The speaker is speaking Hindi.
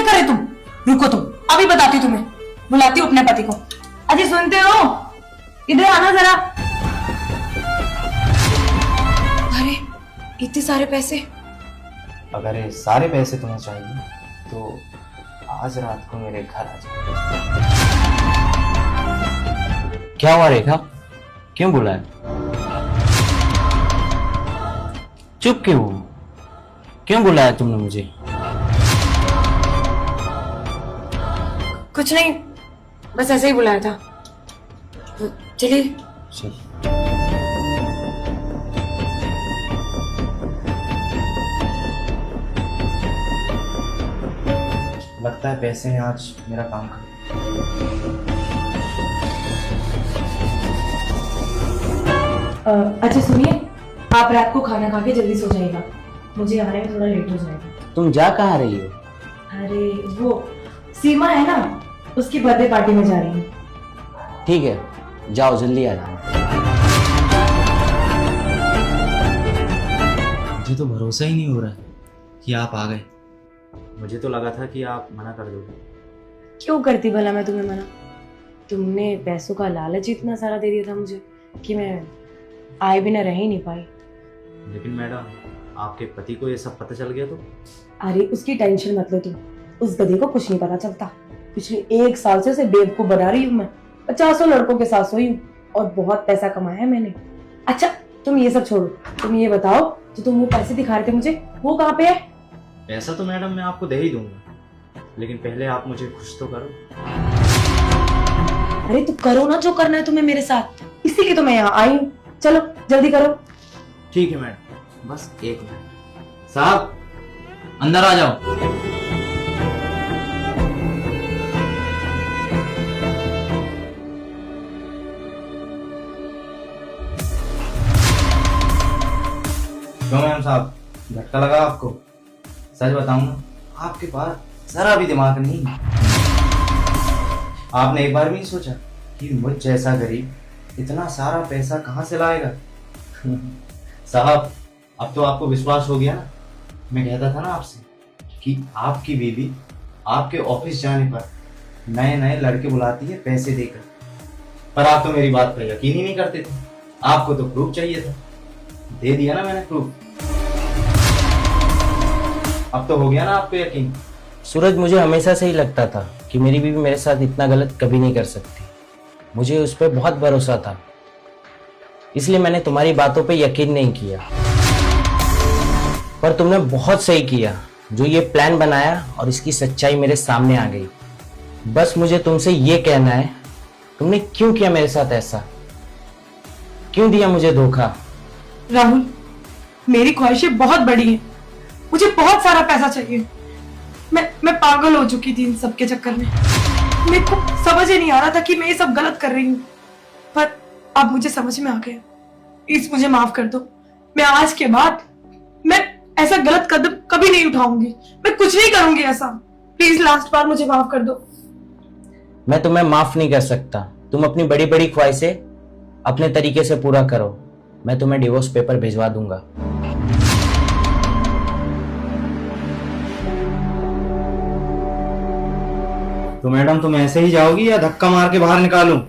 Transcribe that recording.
कर रहे तुम? रुको तुम, अभी बताती तुम्हें, बुलाती हूँ अपने पति को। अजी सुनते हो? इधर आना जरा। अरे इतने सारे पैसे। अगर ये सारे पैसे तुम्हें चाहिए तो आज रात को मेरे घर आ जाओ। क्या हुआ रेखा, क्यों बुलाया? चुप क्यों हो? क्यों बुलाया तुमने मुझे? कुछ नहीं, बस ऐसे ही बुलाया था। चलिए। चल। लगता है पैसे ने आज मेरा काम कर। अच्छा सुनिए, आप रात को खाना खा के जल्दी सो जाइएगा, मुझे आने में थोड़ा लेट हो जाएगा। तुम जा कहाँ रही हो? अरे वो सीमा है ना, उसकी बर्थडे पार्टी में जा रही हूँ। ठीक है, जाओ जल्दी आ जाओ। मुझे तो भरोसा ही नहीं हो रहा है कि आप आ गए। मुझे तो लगा था कि आप मना कर दोगे। क्यों करती भला मैं तुम्हें मना? तुमने पैसों का लालच इतना सारा दे दिया था मुझे कि मैं आए बिना रह ही नहीं पाई। लेकिन मैडम, आपके पति को ये सब पता चल गया तो? अरे उसकी टेंशन मत लो तुम, उस गधे को कुछ नहीं पता चलता। पिछले 1 साल से उसे बेवकूफ बना रही हूँ मैं। 50 लड़कों के साथ सोई हूँ और बहुत पैसा कमाया है मैंने। अच्छा तुम ये सब छोड़ो, तुम ये बताओ, जो तुम वो पैसे दिखा रहे थे मुझे, वो कहाँ पे है? पैसा तो मैडम मैं आपको दे ही दूंगा, लेकिन पहले आप मुझे खुश तो करो। अरे तो करो ना जो करना है तुम्हें मेरे साथ, इसीलिए तो मैं यहाँ आई हूँ। चलो जल्दी करो। ठीक है मैडम, बस 1 मिनट। साहब अंदर आ जाओ। क्यों मैम साहब, झटका लगा आपको? सच बताऊं ना, आपके पास जरा भी दिमाग नहीं। आपने एक बार भी नहीं सोचा कि मुझ जैसा गरीब इतना सारा पैसा कहां से लाएगा? साहब अब तो आपको विश्वास हो गया ना। मैं कहता था ना आपसे कि आपकी बीवी आपके ऑफिस जाने पर नए नए लड़के बुलाती है पैसे देकर, पर आप तो मेरी बात पर यकीन ही नहीं करते थे। आपको तो प्रूफ चाहिए था, दे दिया ना मैंने प्रूफ। अब तो हो गया ना आपको यकीन? सूरज, मुझे हमेशा से ही लगता था कि मेरी बीवी मेरे साथ इतना गलत कभी नहीं कर सकती। मुझे उस पर बहुत भरोसा था, इसलिए मैंने तुम्हारी बातों पे यकीन नहीं किया। पर तुमने बहुत सही किया जो ये प्लान बनाया और इसकी सच्चाई मेरे सामने आ गई। बस मुझे तुमसे ये कहना है, तुमने क्यों किया मेरे साथ ऐसा? क्यों दिया मुझे धोखा? राहुल, मेरी ख्वाहिशें बहुत बड़ी हैं, मुझे बहुत सारा पैसा चाहिए। मैं पागल हो चुकी थी इन सब के चक्कर में। मेरे को समझ ही नहीं आ रहा था कि मैं ये सब गलत कर रही हूँ, पर अब मुझे समझ में आ गया। प्लीज मुझे माफ कर दो। मैं आज के बाद मैं ऐसा गलत कदम कभी नहीं उठाऊंगी, मैं कुछ नहीं करूंगी ऐसा। प्लीज लास्ट बार मुझे माफ कर दो। मैं तुम्हें माफ नहीं कर सकता। तुम अपनी बड़ी बड़ी ख्वाहिशें अपने तरीके से पूरा करो। मैं तुम्हें डिवोर्स पेपर भिजवा दूंगा। तो मैडम तुम ऐसे ही जाओगी या धक्का मार के बाहर निकालूं?